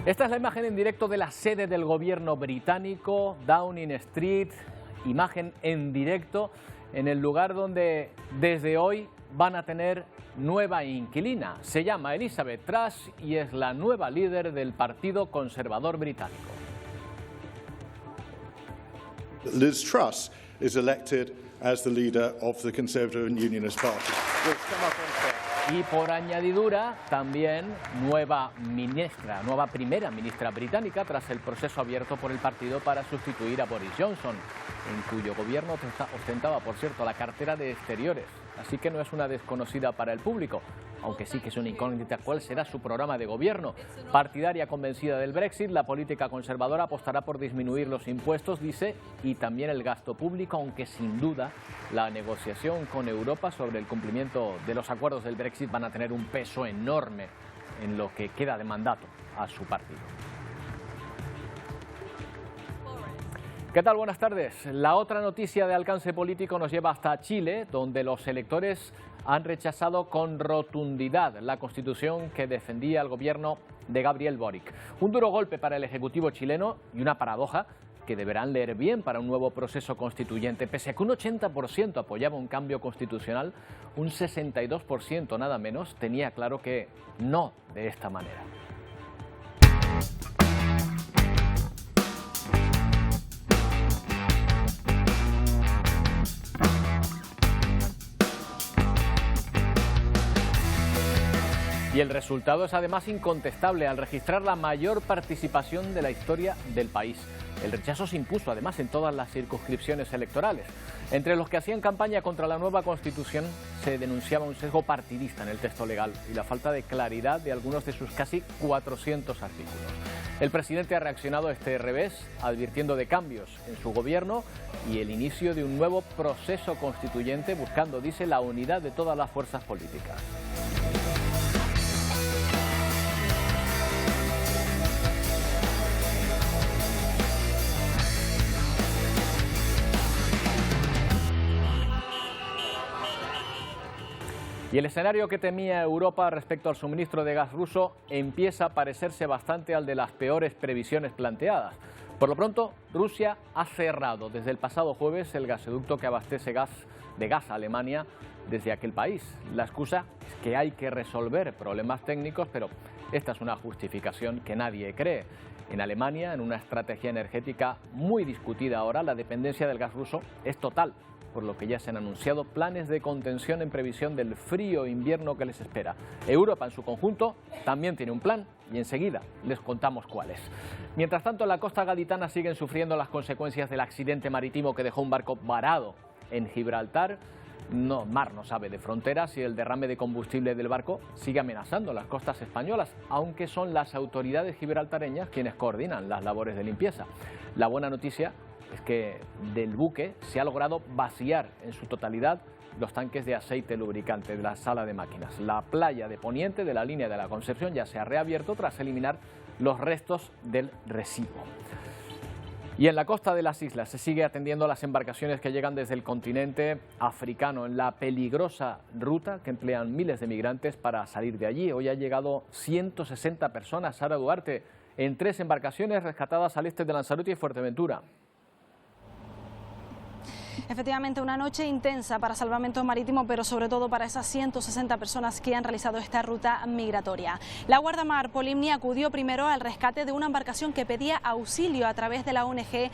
Esta es la imagen en directo de la sede del gobierno británico, Downing Street, imagen en directo en el lugar donde desde hoy van a tener nueva inquilina. Se llama Elizabeth Truss y es la nueva líder del Partido Conservador Británico. Liz Truss is elected as the leader of the Conservative and Unionist Party. Y por añadidura, también nueva primera ministra británica tras el proceso abierto por el partido para sustituir a Boris Johnson, en cuyo gobierno ostentaba, por cierto, la cartera de Exteriores. Así que no es una desconocida para el público, aunque sí que es una incógnita cuál será su programa de gobierno. Partidaria convencida del Brexit, la política conservadora apostará por disminuir los impuestos, dice, y también el gasto público, aunque sin duda la negociación con Europa sobre el cumplimiento de los acuerdos del Brexit van a tener un peso enorme en lo que queda de mandato a su partido. ¿Qué tal? Buenas tardes. La otra noticia de alcance político nos lleva hasta Chile, donde los electores han rechazado con rotundidad la constitución que defendía el gobierno de Gabriel Boric. Un duro golpe para el Ejecutivo chileno y una paradoja que deberán leer bien para un nuevo proceso constituyente. Pese a que un 80% apoyaba un cambio constitucional, un 62% nada menos tenía claro que no de esta manera. Y el resultado es además incontestable al registrar la mayor participación de la historia del país. El rechazo se impuso además en todas las circunscripciones electorales. Entre los que hacían campaña contra la nueva Constitución se denunciaba un sesgo partidista en el texto legal y la falta de claridad de algunos de sus casi 400 artículos. El presidente ha reaccionado a este revés, advirtiendo de cambios en su gobierno y el inicio de un nuevo proceso constituyente buscando, dice, la unidad de todas las fuerzas políticas. Y el escenario que temía Europa respecto al suministro de gas ruso empieza a parecerse bastante al de las peores previsiones planteadas. Por lo pronto, Rusia ha cerrado desde el pasado jueves el gasoducto que abastece de gas a Alemania desde aquel país. La excusa es que hay que resolver problemas técnicos, pero esta es una justificación que nadie cree. En Alemania, en una estrategia energética muy discutida ahora, la dependencia del gas ruso es total, por lo que ya se han anunciado planes de contención en previsión del frío invierno que les espera. Europa en su conjunto también tiene un plan y enseguida les contamos cuál es. Mientras tanto, en la costa gaditana siguen sufriendo las consecuencias del accidente marítimo que dejó un barco varado en Gibraltar. Mar no sabe de fronteras y el derrame de combustible del barco sigue amenazando las costas españolas, aunque son las autoridades gibraltareñas quienes coordinan las labores de limpieza. La buena noticia es que del buque se ha logrado vaciar en su totalidad los tanques de aceite lubricante de la sala de máquinas. La playa de Poniente de la línea de la Concepción ya se ha reabierto tras eliminar los restos del residuo. Y en la costa de las islas se sigue atendiendo a las embarcaciones que llegan desde el continente africano en la peligrosa ruta que emplean miles de migrantes para salir de allí. Hoy ha llegado 160 personas, Sara Duarte, en 3 embarcaciones rescatadas al este de Lanzarote y Fuerteventura. Efectivamente, una noche intensa para Salvamento Marítimo, pero sobre todo para esas 160 personas que han realizado esta ruta migratoria. La guardamar Polimni acudió primero al rescate de una embarcación que pedía auxilio a través de la ONG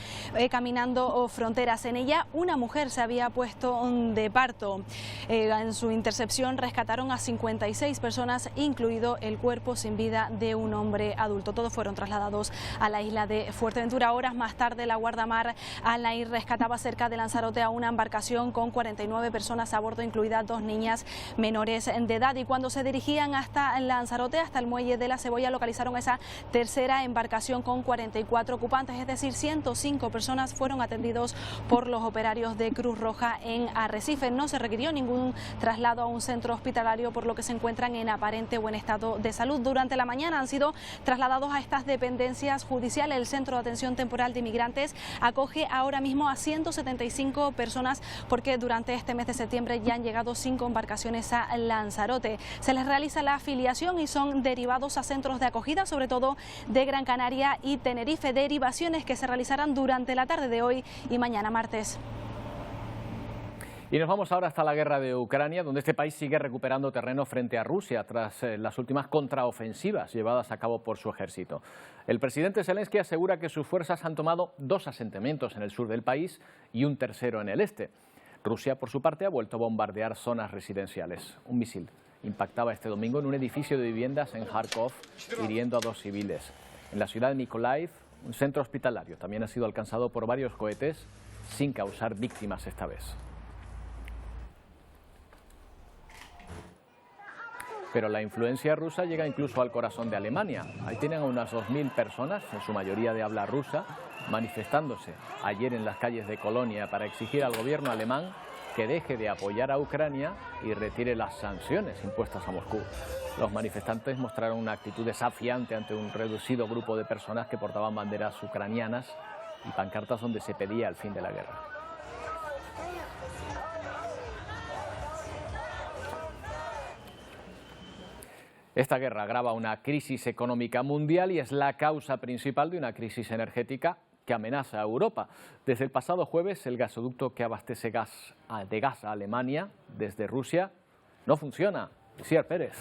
Caminando Fronteras. En ella una mujer se había puesto de parto. En su intercepción rescataron a 56 personas, incluido el cuerpo sin vida de un hombre adulto. Todos fueron trasladados a la isla de Fuerteventura. Horas más tarde, la guardamar Al Nair rescataba cerca de Lanzarote a una embarcación con 49 personas a bordo, incluidas 2 niñas menores de edad. Y cuando se dirigían hasta Lanzarote, hasta el muelle de la Cebolla, localizaron esa tercera embarcación con 44 ocupantes, es decir, 105 personas fueron atendidos por los operarios de Cruz Roja en Arrecife. No se requirió ningún traslado a un centro hospitalario, por lo que se encuentran en aparente buen estado de salud. Durante la mañana han sido trasladados a estas dependencias judiciales. El Centro de Atención Temporal de Inmigrantes acoge ahora mismo a 175 personas, porque durante este mes de septiembre ya han llegado 5 embarcaciones a Lanzarote. Se les realiza la afiliación y son derivados a centros de acogida, sobre todo de Gran Canaria y Tenerife, derivaciones que se realizarán durante la tarde de hoy y mañana martes. Y nos vamos ahora hasta la guerra de Ucrania, donde este país sigue recuperando terreno frente a Rusia tras las últimas contraofensivas llevadas a cabo por su ejército. El presidente Zelensky asegura que sus fuerzas han tomado 2 asentamientos en el sur del país y un tercero en el este. Rusia, por su parte, ha vuelto a bombardear zonas residenciales. Un misil impactaba este domingo en un edificio de viviendas en Kharkov, hiriendo a 2 civiles. En la ciudad de Mykolaiv, un centro hospitalario también ha sido alcanzado por varios cohetes, sin causar víctimas esta vez. Pero la influencia rusa llega incluso al corazón de Alemania. Ahí tienen a unas 2.000 personas, en su mayoría de habla rusa, manifestándose ayer en las calles de Colonia para exigir al gobierno alemán que deje de apoyar a Ucrania y retire las sanciones impuestas a Moscú. Los manifestantes mostraron una actitud desafiante ante un reducido grupo de personas que portaban banderas ucranianas y pancartas donde se pedía el fin de la guerra. Esta guerra agrava una crisis económica mundial y es la causa principal de una crisis energética que amenaza a Europa. Desde el pasado jueves, el gasoducto que abastece de gas a Alemania desde Rusia no funciona. Isier Pérez.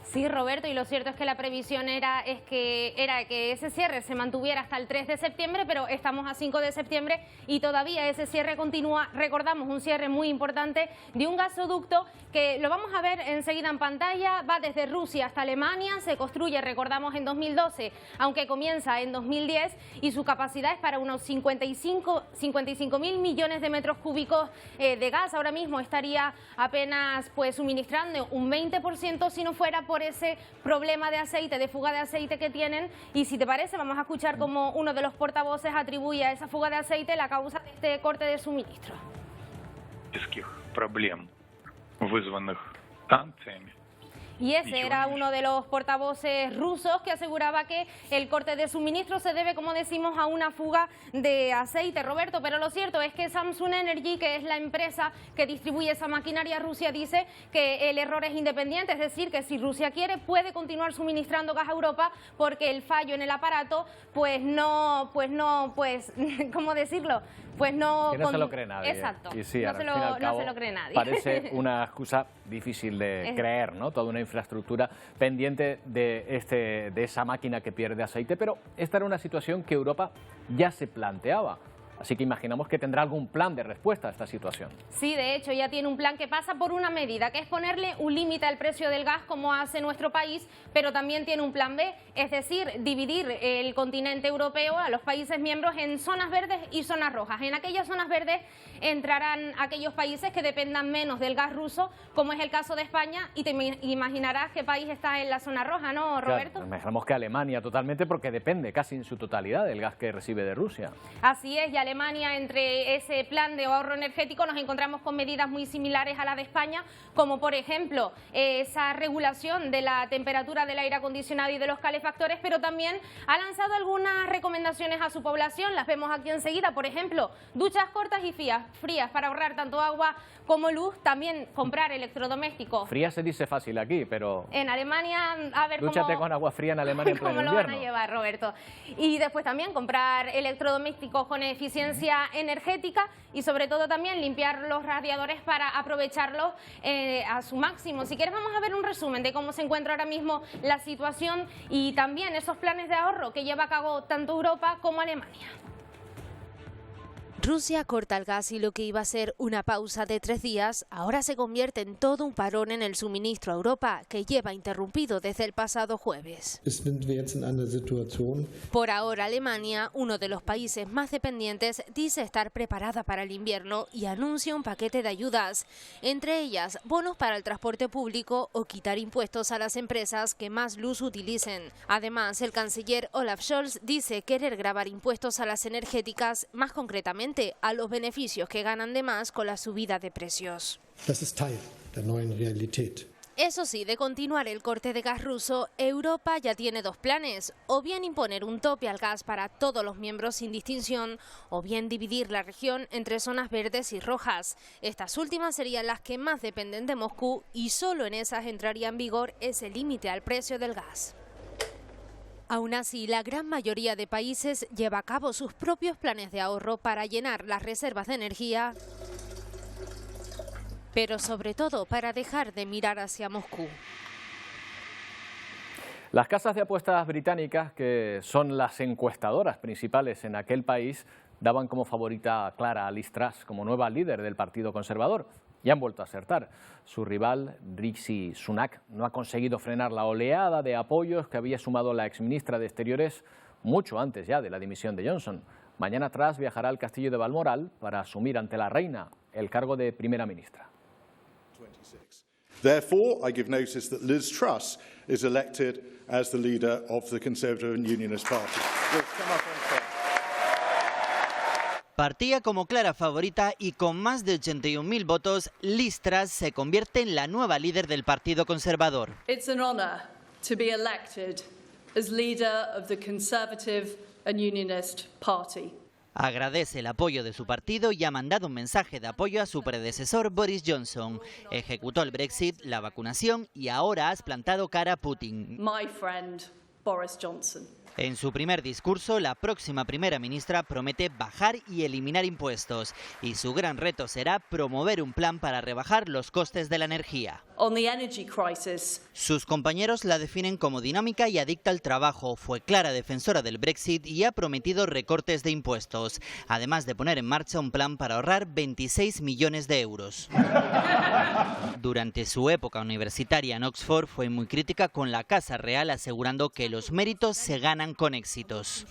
Sí, Roberto, y lo cierto es que la previsión era que ese cierre se mantuviera hasta el 3 de septiembre, pero estamos a 5 de septiembre y todavía ese cierre continúa. Recordamos un cierre muy importante de un gasoducto que lo vamos a ver enseguida en pantalla, va desde Rusia hasta Alemania, se construye, recordamos, en 2012, aunque comienza en 2010, y su capacidad es para unos 55.000 millones de metros cúbicos de gas. Ahora mismo estaría apenas suministrando un 20% si no fuera por ese problema de aceite, de fuga de aceite que tienen. Y si te parece, vamos a escuchar cómo uno de los portavoces atribuye a esa fuga de aceite la causa de este corte de suministro. Y ese era uno de los portavoces rusos que aseguraba que el corte de suministro se debe, como decimos, a una fuga de aceite, Roberto. Pero lo cierto es que Samsung Energy, que es la empresa que distribuye esa maquinaria a Rusia, dice que el error es independiente, es decir, que si Rusia quiere puede continuar suministrando gas a Europa, porque el fallo en el aparato, ¿cómo decirlo? Que no se lo cree nadie. Exacto, y sí, no se lo cree nadie. Parece una excusa difícil de creer, ¿no? Toda una infraestructura pendiente de esa máquina que pierde aceite, pero esta era una situación que Europa ya se planteaba. Así que imaginamos que tendrá algún plan de respuesta a esta situación. Sí, de hecho ya tiene un plan que pasa por una medida, que es ponerle un límite al precio del gas como hace nuestro país, pero también tiene un plan B, es decir, dividir el continente europeo, a los países miembros, en zonas verdes y zonas rojas. En aquellas zonas verdes entrarán aquellos países que dependan menos del gas ruso, como es el caso de España, y te imaginarás qué país está en la zona roja, ¿no, Roberto? Claro, imaginamos que Alemania totalmente, porque depende casi en su totalidad del gas que recibe de Rusia. Así es, y Alemania, entre ese plan de ahorro energético, nos encontramos con medidas muy similares a la de España, como por ejemplo esa regulación de la temperatura del aire acondicionado y de los calefactores, pero también ha lanzado algunas recomendaciones a su población, las vemos aquí enseguida. Por ejemplo, duchas cortas y frías para ahorrar tanto agua como luz, también comprar electrodomésticos. Fría se dice fácil aquí, pero en Alemania, a ver cómo... Dúchate con agua fría en Alemania en pleno invierno. ¿Cómo lo van a llevar, Roberto? Y después también comprar electrodomésticos con eficiencia energética y sobre todo también limpiar los radiadores para aprovecharlos a su máximo. Si quieres, vamos a ver un resumen de cómo se encuentra ahora mismo la situación y también esos planes de ahorro que lleva a cabo tanto Europa como Alemania. Rusia corta el gas y lo que iba a ser una pausa de 3 días ahora se convierte en todo un parón en el suministro a Europa, que lleva interrumpido desde el pasado jueves. Por ahora, Alemania, uno de los países más dependientes, dice estar preparada para el invierno y anuncia un paquete de ayudas, entre ellas bonos para el transporte público o quitar impuestos a las empresas que más luz utilicen. Además, el canciller Olaf Scholz dice querer gravar impuestos a las energéticas, más concretamente a los beneficios que ganan de más con la subida de precios. Eso sí, de continuar el corte de gas ruso, Europa ya tiene dos planes: o bien imponer un tope al gas para todos los miembros sin distinción, o bien dividir la región entre zonas verdes y rojas. Estas últimas serían las que más dependen de Moscú y solo en esas entraría en vigor ese límite al precio del gas. Aún así, la gran mayoría de países lleva a cabo sus propios planes de ahorro para llenar las reservas de energía, pero sobre todo para dejar de mirar hacia Moscú. Las casas de apuestas británicas, que son las encuestadoras principales en aquel país, daban como favorita clara a Liz Truss como nueva líder del Partido Conservador. Y han vuelto a acertar. Su rival, Rishi Sunak, no ha conseguido frenar la oleada de apoyos que había sumado la exministra de Exteriores mucho antes ya de la dimisión de Johnson. Mañana Truss viajará al castillo de Balmoral para asumir ante la reina el cargo de primera ministra. Therefore, I give notice that Liz Truss is elected as the leader of the Conservative and Unionist Party. Partía como clara favorita y con más de 81.000 votos, Liz Truss se convierte en la nueva líder del Partido Conservador. It's an honor to be elected as leader of the Conservative and Unionist Party. Agradece el apoyo de su partido y ha mandado un mensaje de apoyo a su predecesor Boris Johnson. Ejecutó el Brexit, la vacunación y ahora has plantado cara a Putin. My friend Boris Johnson. En su primer discurso, la próxima primera ministra promete bajar y eliminar impuestos. Y su gran reto será promover un plan para rebajar los costes de la energía. On the energy crisis. Sus compañeros la definen como dinámica y adicta al trabajo. Fue clara defensora del Brexit y ha prometido recortes de impuestos, además de poner en marcha un plan para ahorrar 26 millones de euros. Durante su época universitaria en Oxford fue muy crítica con la Casa Real, asegurando que los méritos se ganan con éxitos.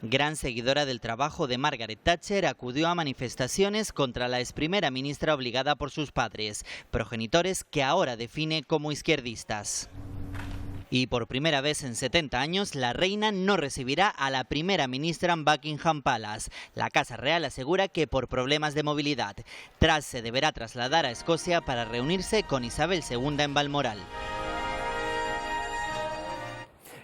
Gran seguidora del trabajo de Margaret Thatcher, acudió a manifestaciones contra la ex primera ministra obligada por sus padres, progenitores que ahora define como izquierdistas. Y por primera vez en 70 años, la reina no recibirá a la primera ministra en Buckingham Palace. La Casa Real asegura que por problemas de movilidad. Truss se deberá trasladar a Escocia para reunirse con Isabel II en Balmoral.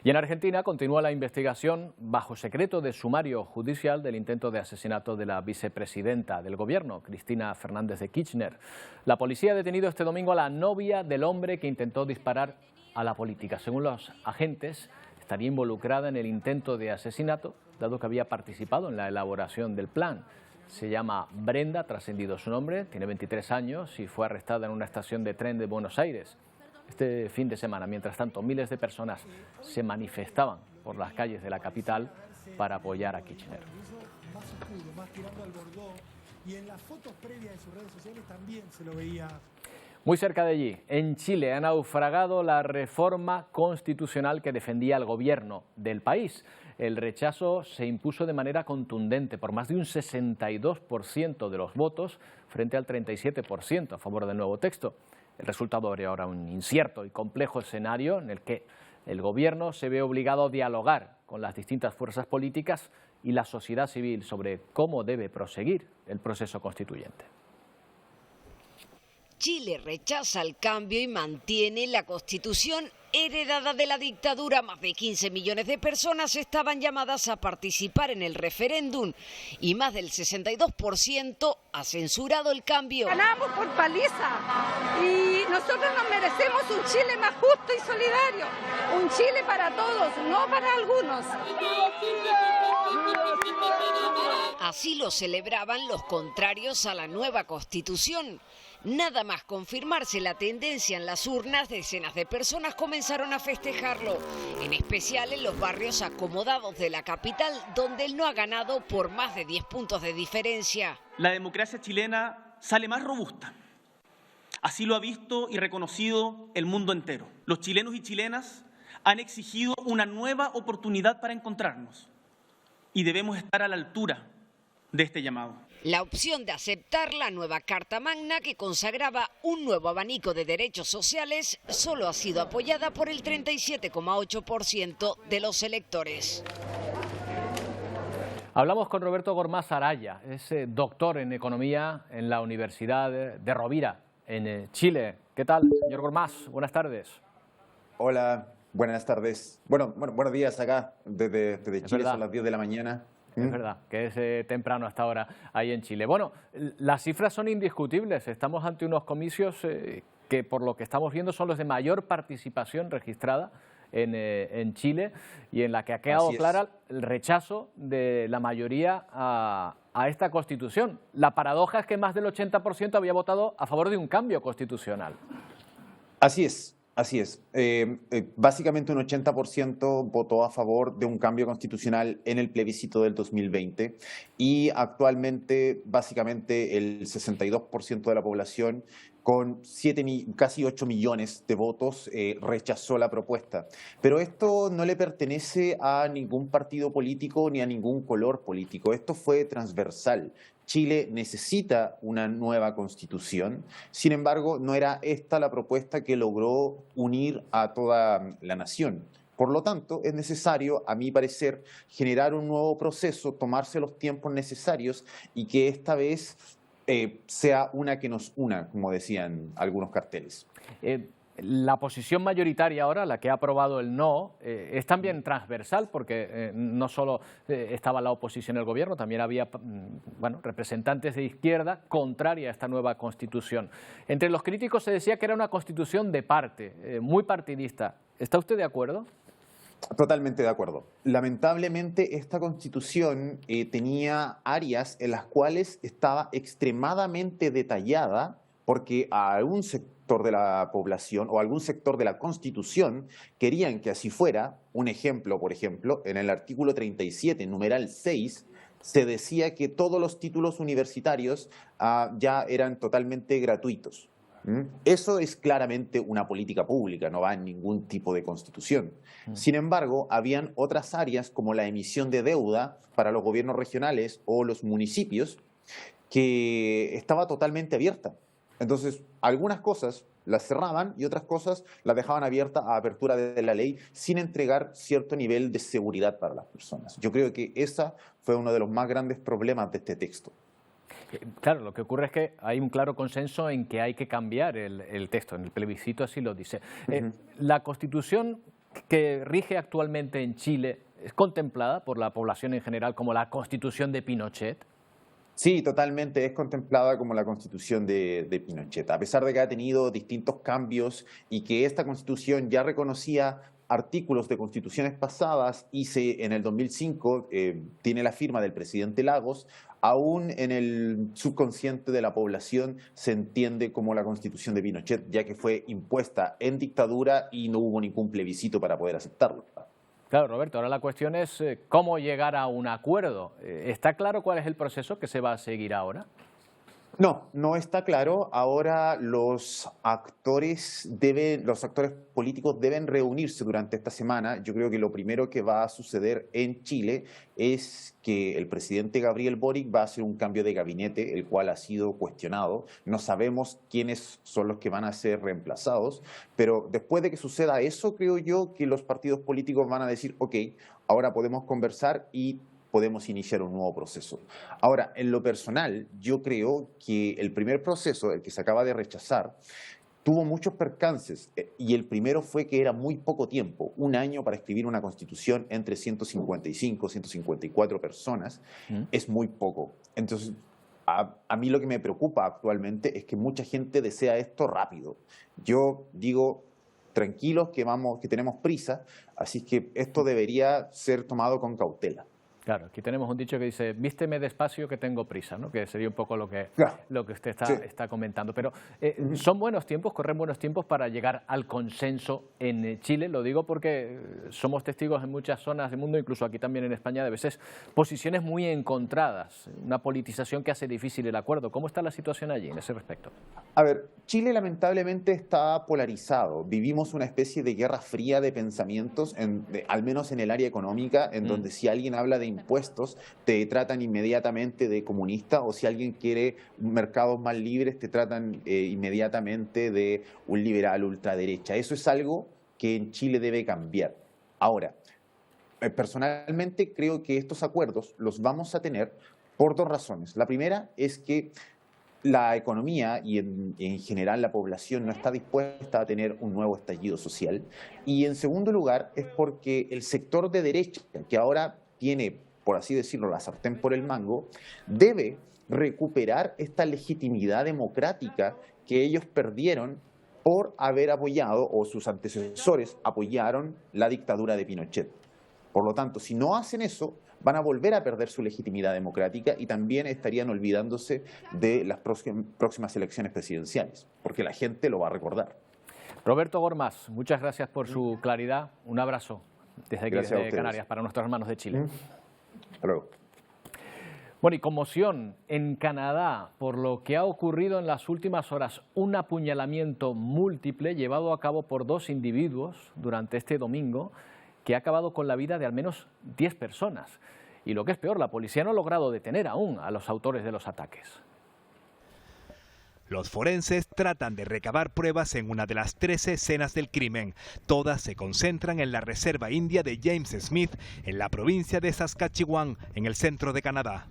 Y en Argentina continúa la investigación bajo secreto de sumario judicial del intento de asesinato de la vicepresidenta del gobierno, Cristina Fernández de Kirchner. La policía ha detenido este domingo a la novia del hombre que intentó disparar a la política. Según los agentes, estaría involucrada en el intento de asesinato, dado que había participado en la elaboración del plan. Se llama Brenda, trascendido su nombre, tiene 23 años y fue arrestada en una estación de tren de Buenos Aires. Este fin de semana, mientras tanto, miles de personas se manifestaban por las calles de la capital para apoyar a Kirchner. Muy cerca de allí, en Chile, ha naufragado la reforma constitucional que defendía el gobierno del país. El rechazo se impuso de manera contundente por más de un 62% de los votos frente al 37% a favor del nuevo texto. El resultado abre ahora un incierto y complejo escenario en el que el gobierno se ve obligado a dialogar con las distintas fuerzas políticas y la sociedad civil sobre cómo debe proseguir el proceso constituyente. Chile rechaza el cambio y mantiene la Constitución heredada de la dictadura. Más de 15 millones de personas estaban llamadas a participar en el referéndum y más del 62% ha censurado el cambio. Ganamos por paliza y nosotros nos merecemos un Chile más justo y solidario, un Chile para todos, no para algunos. Así lo celebraban los contrarios a la nueva Constitución. Nada más confirmarse la tendencia en las urnas, decenas de personas comenzaron a festejarlo, en especial en los barrios acomodados de la capital, donde él no ha ganado por más de 10 puntos de diferencia. La democracia chilena sale más robusta. Así lo ha visto y reconocido el mundo entero. Los chilenos y chilenas han exigido una nueva oportunidad para encontrarnos y debemos estar a la altura de este llamado. La opción de aceptar la nueva Carta Magna, que consagraba un nuevo abanico de derechos sociales, solo ha sido apoyada por el 37,8% de los electores. Hablamos con Roberto Gormaz Araya, es doctor en Economía en la Universidad de Rovira, en Chile. ¿Qué tal, señor Gormaz? Buenas tardes. Hola, buenas tardes. Bueno, buenos días acá desde Chile, son las 10 de la mañana. Es verdad, que es temprano hasta ahora ahí en Chile. Bueno, las cifras son indiscutibles. Estamos ante unos comicios que, por lo que estamos viendo, son los de mayor participación registrada en Chile y en la que ha quedado clara el rechazo de la mayoría a esta Constitución. La paradoja es que más del 80% había votado a favor de un cambio constitucional. Así es. Así es. Básicamente un 80% votó a favor de un cambio constitucional en el plebiscito del 2020 y actualmente básicamente el 62% de la población con casi 8 millones de votos rechazó la propuesta. Pero esto no le pertenece a ningún partido político ni a ningún color político. Esto fue transversal. Chile necesita una nueva constitución, sin embargo, no era esta la propuesta que logró unir a toda la nación. Por lo tanto, es necesario, a mi parecer, generar un nuevo proceso, tomarse los tiempos necesarios y que esta vez sea una que nos una, como decían algunos carteles. La posición mayoritaria ahora, la que ha aprobado el no, es también transversal porque no solo estaba la oposición al gobierno, también había representantes de izquierda contraria a esta nueva Constitución. Entre los críticos se decía que era una Constitución de parte, muy partidista. ¿Está usted de acuerdo? Totalmente de acuerdo. Lamentablemente esta Constitución tenía áreas en las cuales estaba extremadamente detallada porque a algún sector de la población o algún sector de la Constitución querían que así fuera. Un ejemplo, por ejemplo, en el artículo 37, numeral 6, se decía que todos los títulos universitarios ya eran totalmente gratuitos. Eso es claramente una política pública, no va en ningún tipo de constitución. Sin embargo, habían otras áreas como la emisión de deuda para los gobiernos regionales o los municipios que estaba totalmente abierta. Entonces, algunas cosas las cerraban y otras cosas las dejaban abiertas a apertura de la ley sin entregar cierto nivel de seguridad para las personas. Yo creo que ese fue uno de los más grandes problemas de este texto. Claro, lo que ocurre es que hay un claro consenso en que hay que cambiar el texto, en el plebiscito así lo dice. La Constitución que rige actualmente en Chile es contemplada por la población en general como la Constitución de Pinochet. Sí, totalmente es contemplada como la Constitución de Pinochet, a pesar de que ha tenido distintos cambios y que esta Constitución ya reconocía artículos de constituciones pasadas y en el 2005 tiene la firma del presidente Lagos. Aún en el subconsciente de la población se entiende como la Constitución de Pinochet, ya que fue impuesta en dictadura y no hubo ningún plebiscito para poder aceptarlo. Claro, Roberto, ahora la cuestión es cómo llegar a un acuerdo. ¿Está claro cuál es el proceso que se va a seguir ahora? No, no está claro. Ahora los actores políticos deben reunirse durante esta semana. Yo creo que lo primero que va a suceder en Chile es que el presidente Gabriel Boric va a hacer un cambio de gabinete, el cual ha sido cuestionado. No sabemos quiénes son los que van a ser reemplazados, pero después de que suceda eso, creo yo que los partidos políticos van a decir, ok, ahora podemos conversar y podemos iniciar un nuevo proceso. Ahora, en lo personal, yo creo que el primer proceso, el que se acaba de rechazar, tuvo muchos percances y el primero fue que era muy poco tiempo, un año para escribir una constitución entre 155, 154 personas, es muy poco. Entonces, a mí lo que me preocupa actualmente es que mucha gente desea esto rápido. Yo digo, tranquilos que tenemos prisa, así que esto debería ser tomado con cautela. Claro, aquí tenemos un dicho que dice, vísteme despacio que tengo prisa, ¿no? Que sería un poco lo que usted está comentando. Pero son buenos tiempos, corren buenos tiempos para llegar al consenso en Chile. Lo digo porque somos testigos en muchas zonas del mundo, incluso aquí también en España, de veces posiciones muy encontradas, una politización que hace difícil el acuerdo. ¿Cómo está la situación allí en ese respecto? A ver, Chile lamentablemente está polarizado. Vivimos una especie de guerra fría de pensamientos, al menos en el área económica, en donde si alguien habla de impuestos, te tratan inmediatamente de comunista, o si alguien quiere mercados más libres, te tratan inmediatamente de un liberal ultraderecha. Eso es algo que en Chile debe cambiar. Ahora, personalmente creo que estos acuerdos los vamos a tener por dos razones. La primera es que la economía y en general la población no está dispuesta a tener un nuevo estallido social. Y en segundo lugar es porque el sector de derecha, que ahora tiene, por así decirlo, la sartén por el mango, debe recuperar esta legitimidad democrática que ellos perdieron por haber apoyado, o sus antecesores apoyaron, la dictadura de Pinochet. Por lo tanto, si no hacen eso, van a volver a perder su legitimidad democrática y también estarían olvidándose de las próximas elecciones presidenciales, porque la gente lo va a recordar. Roberto Gormaz, muchas gracias por su claridad. Un abrazo desde aquí, desde Canarias, para nuestros hermanos de Chile. Hasta luego. Bueno, y conmoción en Canadá por lo que ha ocurrido en las últimas horas. Un apuñalamiento múltiple llevado a cabo por 2 individuos durante este domingo que ha acabado con la vida de al menos 10 personas. Y lo que es peor, la policía no ha logrado detener aún a los autores de los ataques. Los forenses tratan de recabar pruebas en una de las 13 escenas del crimen. Todas se concentran en la reserva india de James Smith, en la provincia de Saskatchewan, en el centro de Canadá.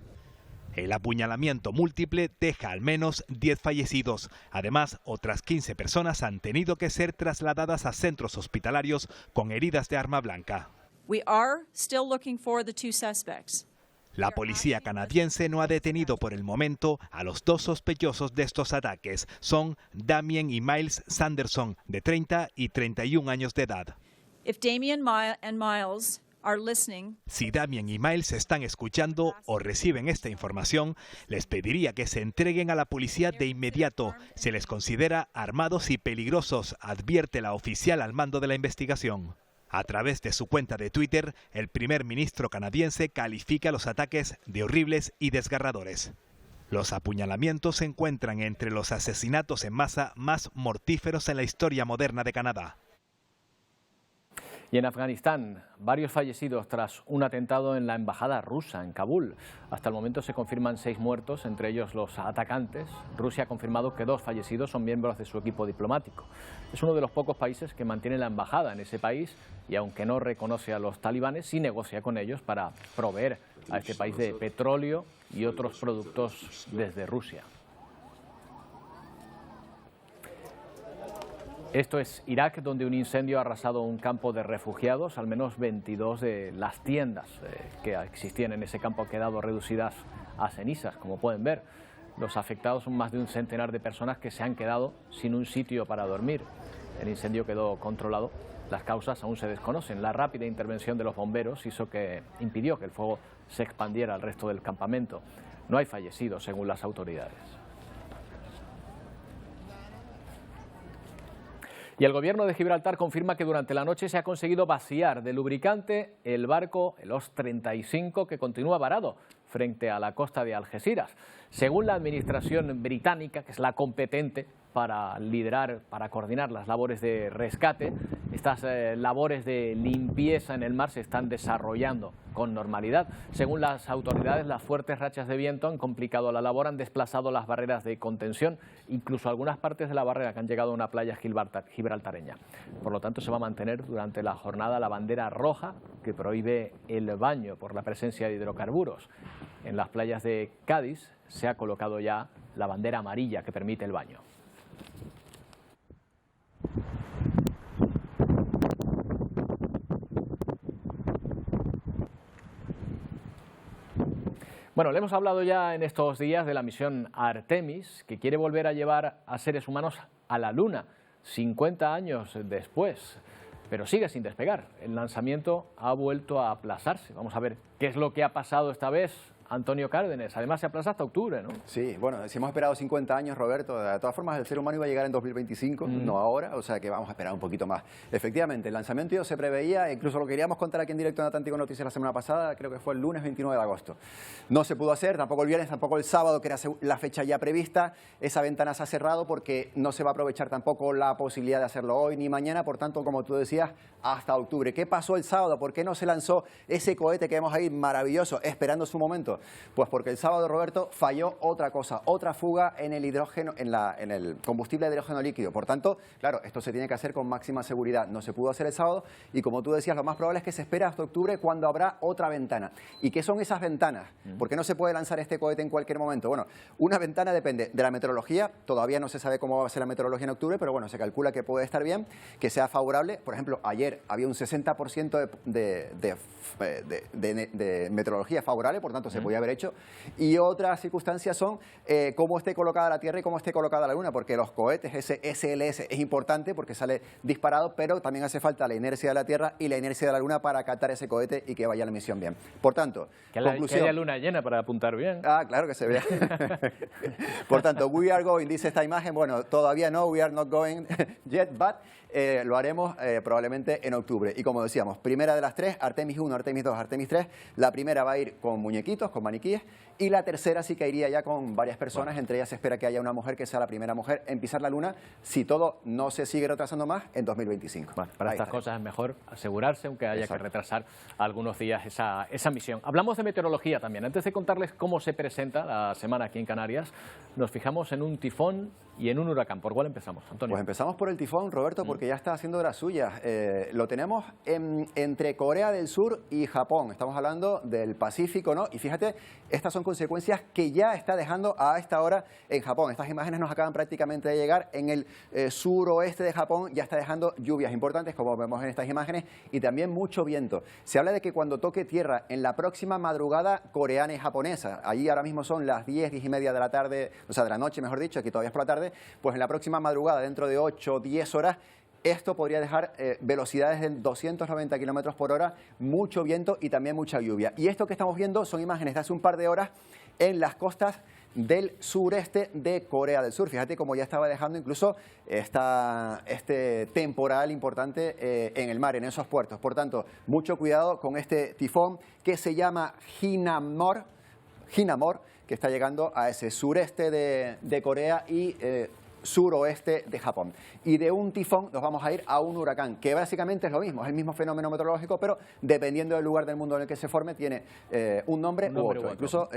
El apuñalamiento múltiple deja al menos 10 fallecidos. Además, otras 15 personas han tenido que ser trasladadas a centros hospitalarios con heridas de arma blanca. We are still looking for the 2 suspects. La policía canadiense no ha detenido por el momento a los 2 sospechosos de estos ataques. Son Damien y Miles Sanderson, de 30 y 31 años de edad. If Damien and Miles are listening, si Damien y Miles están escuchando o reciben esta información, les pediría que se entreguen a la policía de inmediato. Se les considera armados y peligrosos, advierte la oficial al mando de la investigación. A través de su cuenta de Twitter, el primer ministro canadiense califica los ataques de horribles y desgarradores. Los apuñalamientos se encuentran entre los asesinatos en masa más mortíferos en la historia moderna de Canadá. Y en Afganistán, varios fallecidos tras un atentado en la embajada rusa en Kabul. Hasta el momento se confirman 6 muertos, entre ellos los atacantes. Rusia ha confirmado que 2 fallecidos son miembros de su equipo diplomático. Es uno de los pocos países que mantiene la embajada en ese país y, aunque no reconoce a los talibanes, sí negocia con ellos para proveer a este país de petróleo y otros productos desde Rusia. Esto es Irak, donde un incendio ha arrasado un campo de refugiados. Al menos 22 de las tiendas que existían en ese campo han quedado reducidas a cenizas, como pueden ver. Los afectados son más de un centenar de personas que se han quedado sin un sitio para dormir. El incendio quedó controlado. Las causas aún se desconocen. La rápida intervención de los bomberos impidió que el fuego se expandiera al resto del campamento. No hay fallecidos, según las autoridades. Y el gobierno de Gibraltar confirma que durante la noche se ha conseguido vaciar de lubricante el barco, el OS 35, que continúa varado frente a la costa de Algeciras. Según la administración británica, que es la competente para liderar, para coordinar las labores de rescate, estas labores de limpieza en el mar se están desarrollando con normalidad. Según las autoridades, las fuertes rachas de viento han complicado la labor, han desplazado las barreras de contención, incluso algunas partes de la barrera que han llegado a una playa gibraltareña. Por lo tanto, se va a mantener durante la jornada la bandera roja que prohíbe el baño por la presencia de hidrocarburos. En las playas de Cádiz se ha colocado ya la bandera amarilla que permite el baño. Bueno, le hemos hablado ya en estos días de la misión Artemis, que quiere volver a llevar a seres humanos a la Luna, 50 años después, pero sigue sin despegar. El lanzamiento ha vuelto a aplazarse. Vamos a ver qué es lo que ha pasado esta vez. Antonio Cárdenas, además se aplaza hasta octubre, ¿no? Sí, bueno, si hemos esperado 50 años, Roberto, de todas formas el ser humano iba a llegar en 2025, no ahora, o sea que vamos a esperar un poquito más. Efectivamente, el lanzamiento se preveía, incluso lo queríamos contar aquí en directo en Atlántico Noticias la semana pasada, creo que fue el lunes 29 de agosto. No se pudo hacer, tampoco el viernes, tampoco el sábado, que era la fecha ya prevista. Esa ventana se ha cerrado porque no se va a aprovechar tampoco la posibilidad de hacerlo hoy ni mañana, por tanto, como tú decías, hasta octubre. ¿Qué pasó el sábado? ¿Por qué no se lanzó ese cohete que vemos ahí maravilloso, esperando su momento? esto? Pues porque el sábado, Roberto, falló otra cosa, otra fuga en el hidrógeno, en el combustible de hidrógeno líquido. Por tanto, claro, esto se tiene que hacer con máxima seguridad. No se pudo hacer el sábado y, como tú decías, lo más probable es que se espere hasta octubre, cuando habrá otra ventana. ¿Y qué son esas ventanas? ¿Por qué no se puede lanzar este cohete en cualquier momento? Bueno, una ventana depende de la meteorología. Todavía no se sabe cómo va a ser la meteorología en octubre, pero bueno, se calcula que puede estar bien, que sea favorable. Por ejemplo, ayer había un 60% de meteorología favorable, por tanto se podía haber hecho. Y otras circunstancias son cómo esté colocada la Tierra y cómo esté colocada la Luna, porque los cohetes, ese SLS, es importante porque sale disparado, pero también hace falta la inercia de la Tierra y la inercia de la Luna para captar ese cohete y que vaya a la misión bien. Por tanto, conclusión. Que haya luna llena para apuntar bien. Ah, claro, que se vea. Por tanto, we are going, dice esta imagen. Bueno, todavía no, we are not going yet, but lo haremos probablemente en octubre. Y como decíamos, primera de las tres, Artemis 1, Artemis 2, Artemis 3. La primera va a ir con muñequitos, con maniquíes, y la tercera sí que iría ya con varias personas. Entre ellas se espera que haya una mujer que sea la primera mujer en pisar la Luna, si todo no se sigue retrasando más, en 2025. Bueno, para estas cosas es mejor asegurarse, aunque haya que retrasar algunos días esa misión. Hablamos de meteorología también. Antes de contarles cómo se presenta la semana aquí en Canarias, nos fijamos en un tifón y en un huracán. ¿Por cuál empezamos, Antonio? Pues empezamos por el tifón, Roberto, porque ya está haciendo de las suyas. Lo tenemos entre Corea del Sur y Japón. Estamos hablando del Pacífico, ¿no? Y fíjate, estas son consecuencias que ya está dejando a esta hora en Japón. Estas imágenes nos acaban prácticamente de llegar. En el suroeste de Japón ya está dejando lluvias importantes, como vemos en estas imágenes, y también mucho viento. Se habla de que cuando toque tierra en la próxima madrugada coreana y japonesa, allí ahora mismo son las 10, 10 y media de la tarde, o sea, de la noche, mejor dicho, aquí todavía es por la tarde, pues en la próxima madrugada, dentro de 8, 10 horas, esto podría dejar velocidades de 290 kilómetros por hora, mucho viento y también mucha lluvia. Y esto que estamos viendo son imágenes de hace un par de horas en las costas del sureste de Corea del Sur. Fíjate cómo ya estaba dejando incluso este temporal importante en el mar, en esos puertos. Por tanto, mucho cuidado con este tifón que se llama Hinamor, que está llegando a ese sureste de Corea y suroeste de Japón. Y de un tifón nos vamos a ir a un huracán, que básicamente es lo mismo, es el mismo fenómeno meteorológico, pero dependiendo del lugar del mundo en el que se forme, tiene un nombre u otro. Incluso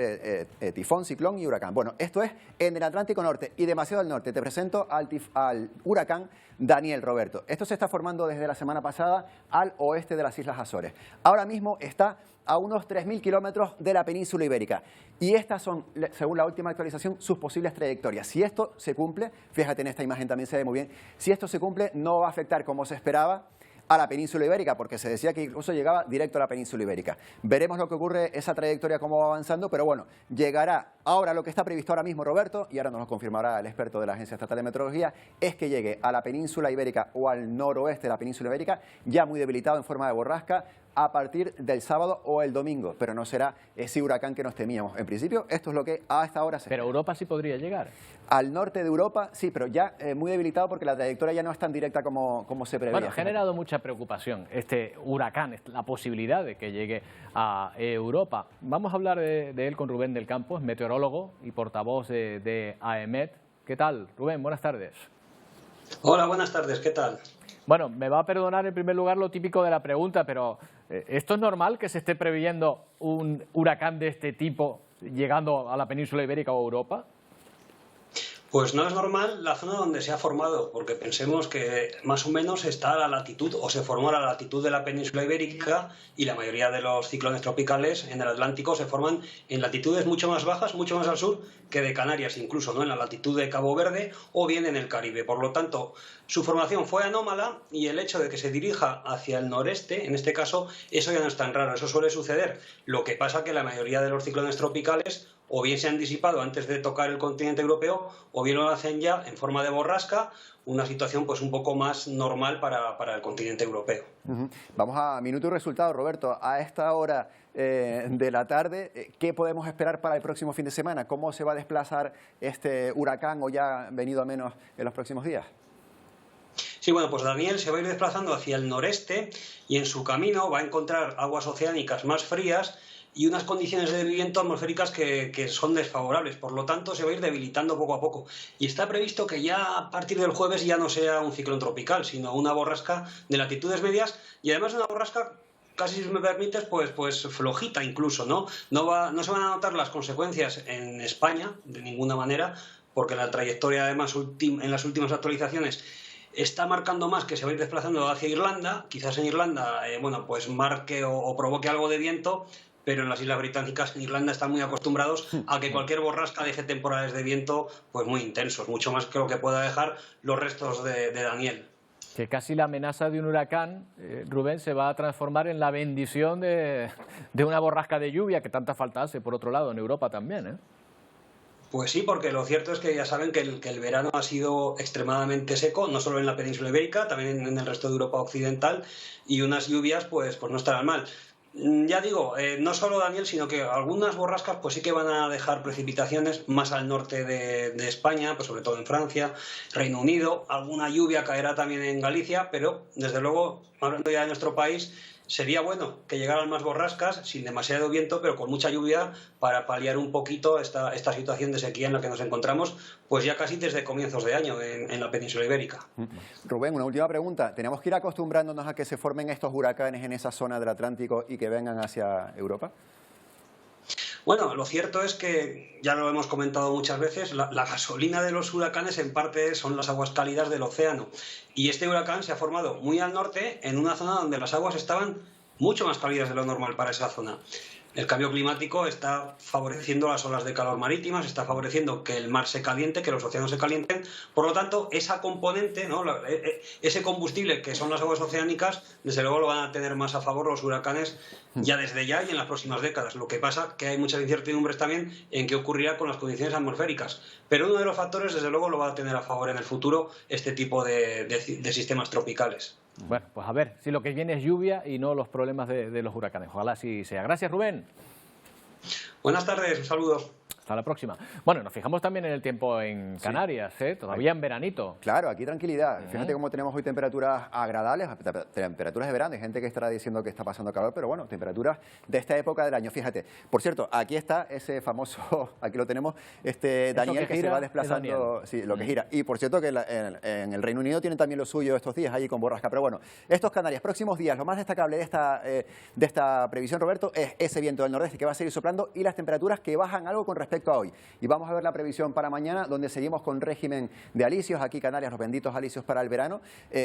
tifón, ciclón y huracán. Bueno, esto es en el Atlántico Norte y demasiado al norte. Te presento al huracán Daniel, Roberto. Esto se está formando desde la semana pasada al oeste de las Islas Azores. Ahora mismo está a unos 3.000 kilómetros de la península ibérica. Y estas son, según la última actualización, sus posibles trayectorias. Si esto se cumple, fíjate en esta imagen también se ve muy bien, si esto se cumple no va a afectar como se esperaba a la península ibérica, porque se decía que incluso llegaba directo a la península ibérica. Veremos lo que ocurre, esa trayectoria, cómo va avanzando, pero bueno, llegará. Ahora lo que está previsto ahora mismo, Roberto, y ahora nos lo confirmará el experto de la Agencia Estatal de Meteorología, es que llegue a la península ibérica o al noroeste de la península ibérica, ya muy debilitado en forma de borrasca, a partir del sábado o el domingo, pero no será ese huracán que nos temíamos. En principio, esto es lo que a esta hora se... Pero Europa sí podría llegar. Al norte de Europa, sí, pero ya muy debilitado porque la trayectoria ya no es tan directa como se preveía. Bueno, ha generado mucha preocupación este huracán, la posibilidad de que llegue a Europa. Vamos a hablar de él con Rubén del Campo, es meteorólogo y portavoz de AEMET. ¿Qué tal, Rubén? Buenas tardes. Hola, buenas tardes, ¿qué tal? Bueno, me va a perdonar en primer lugar lo típico de la pregunta, pero ¿esto es normal que se esté previendo un huracán de este tipo llegando a la península ibérica o a Europa? Pues no es normal la zona donde se ha formado, porque pensemos que más o menos está a la latitud, o se formó a la latitud de la península ibérica, y la mayoría de los ciclones tropicales en el Atlántico se forman en latitudes mucho más bajas, mucho más al sur que de Canarias, incluso, ¿no?, en la latitud de Cabo Verde o bien en el Caribe. Por lo tanto, su formación fue anómala y el hecho de que se dirija hacia el noreste, en este caso, eso ya no es tan raro, eso suele suceder. Lo que pasa que la mayoría de los ciclones tropicales o bien se han disipado antes de tocar el continente europeo, o bien lo hacen ya en forma de borrasca, una situación pues un poco más normal para el continente europeo. Vamos a minuto y resultado, Roberto. A esta hora de la tarde, ¿qué podemos esperar para el próximo fin de semana? ¿Cómo se va a desplazar este huracán o ya venido a menos en los próximos días? Sí, bueno, pues Daniel se va a ir desplazando hacia el noreste y en su camino va a encontrar aguas oceánicas más frías y unas condiciones de viento atmosféricas que son desfavorables. Por lo tanto, se va a ir debilitando poco a poco. Y está previsto que ya a partir del jueves ya no sea un ciclón tropical, sino una borrasca de latitudes medias y además una borrasca casi, si me permites, pues flojita incluso, ¿no? No se van a notar las consecuencias en España de ninguna manera, porque la trayectoria, además, en las últimas actualizaciones está marcando más que se va a ir desplazando hacia Irlanda. Quizás en Irlanda, pues marque o provoque algo de viento, pero en las Islas Británicas, en Irlanda, están muy acostumbrados a que cualquier borrasca deje temporales de viento pues muy intensos, mucho más que lo que pueda dejar los restos de Daniel. Que casi la amenaza de un huracán, Rubén, se va a transformar en la bendición de una borrasca de lluvia que tanta falta hace, por otro lado, en Europa también, ¿eh? Pues sí, porque lo cierto es que ya saben que el verano ha sido extremadamente seco, no solo en la península ibérica, también en el resto de Europa occidental, y unas lluvias pues no estarán mal. Ya digo, no solo Daniel, sino que algunas borrascas pues sí que van a dejar precipitaciones más al norte de España, pues sobre todo en Francia, Reino Unido. Alguna lluvia caerá también en Galicia, pero desde luego, hablando ya de nuestro país, sería bueno que llegaran más borrascas sin demasiado viento, pero con mucha lluvia, para paliar un poquito esta situación de sequía en la que nos encontramos, pues ya casi desde comienzos de año en la península ibérica. Rubén, una última pregunta. ¿Tenemos que ir acostumbrándonos a que se formen estos huracanes en esa zona del Atlántico y que vengan hacia Europa? Bueno, lo cierto es que, ya lo hemos comentado muchas veces, la gasolina de los huracanes en parte son las aguas cálidas del océano. Y este huracán se ha formado muy al norte, en una zona donde las aguas estaban mucho más cálidas de lo normal para esa zona. El cambio climático está favoreciendo las olas de calor marítimas, está favoreciendo que el mar se caliente, que los océanos se calienten. Por lo tanto, esa componente, ¿no?, ese combustible que son las aguas oceánicas, desde luego lo van a tener más a favor los huracanes ya desde ya y en las próximas décadas. Lo que pasa que hay muchas incertidumbres también en qué ocurrirá con las condiciones atmosféricas. Pero uno de los factores, desde luego, lo va a tener a favor en el futuro este tipo de sistemas tropicales. Bueno, pues a ver si lo que viene es lluvia y no los problemas de los huracanes. Ojalá así sea. Gracias, Rubén. Buenas tardes, saludos. Hasta la próxima. Bueno, nos fijamos también en el tiempo en Canarias, ¿eh? Todavía en veranito. Claro, aquí tranquilidad. Fíjate cómo tenemos hoy temperaturas agradables, temperaturas de verano. Hay gente que estará diciendo que está pasando calor, pero bueno, temperaturas de esta época del año. Fíjate, por cierto, aquí está ese famoso, aquí lo tenemos, Daniel que se va desplazando, sí, lo que gira. Y por cierto que en el Reino Unido tienen también lo suyo estos días ahí con borrasca. Pero bueno, estos Canarias, próximos días, lo más destacable de esta previsión, Roberto, es ese viento del nordeste que va a seguir soplando y las temperaturas que bajan algo con respecto a hoy. Y vamos a ver la previsión para mañana, donde seguimos con régimen de alisios. Aquí Canarias, los benditos alisios para el verano.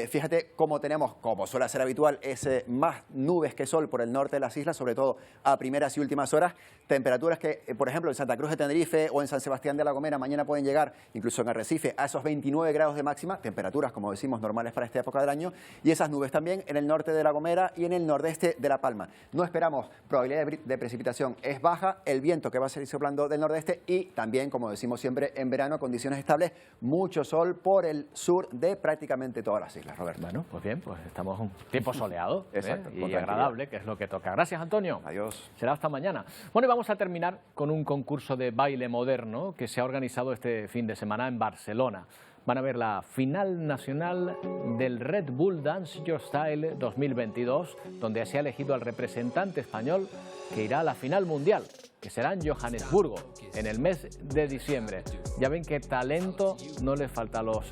Fíjate cómo tenemos, como suele ser habitual, más nubes que sol por el norte de las islas, sobre todo a primeras y últimas horas. Temperaturas que, por ejemplo, en Santa Cruz de Tenerife o en San Sebastián de la Gomera mañana pueden llegar, incluso en Arrecife, a esos 29 grados de máxima. Temperaturas, como decimos, normales para esta época del año. Y esas nubes también en el norte de la Gomera y en el nordeste de La Palma. No esperamos probabilidad de precipitación, es baja. El viento que va a seguir soplando del nordeste y también, como decimos siempre, en verano, condiciones estables, mucho sol por el sur de prácticamente todas las islas, Roberto. Bueno, pues bien, pues estamos un tiempo soleado Exacto, y agradable, que es lo que toca. Gracias, Antonio. Adiós. Será hasta mañana. Bueno, y vamos a terminar con un concurso de baile moderno que se ha organizado este fin de semana en Barcelona. Van a ver la final nacional del Red Bull Dance Your Style 2022, donde se ha elegido al representante español que irá a la final mundial, que será en Johannesburgo, en el mes de diciembre. Ya ven que talento no les falta a los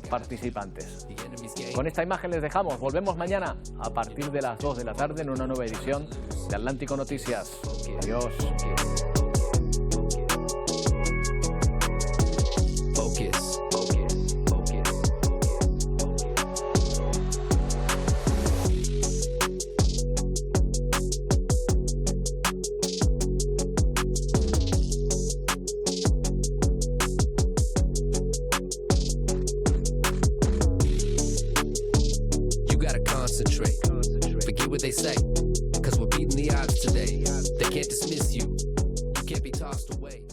participantes. Con esta imagen les dejamos. Volvemos mañana a partir de las 2 de la tarde en una nueva edición de Atlántico Noticias. Adiós. Forget what they say, 'cause we're beating the odds today. They can't dismiss you. You can't be tossed away.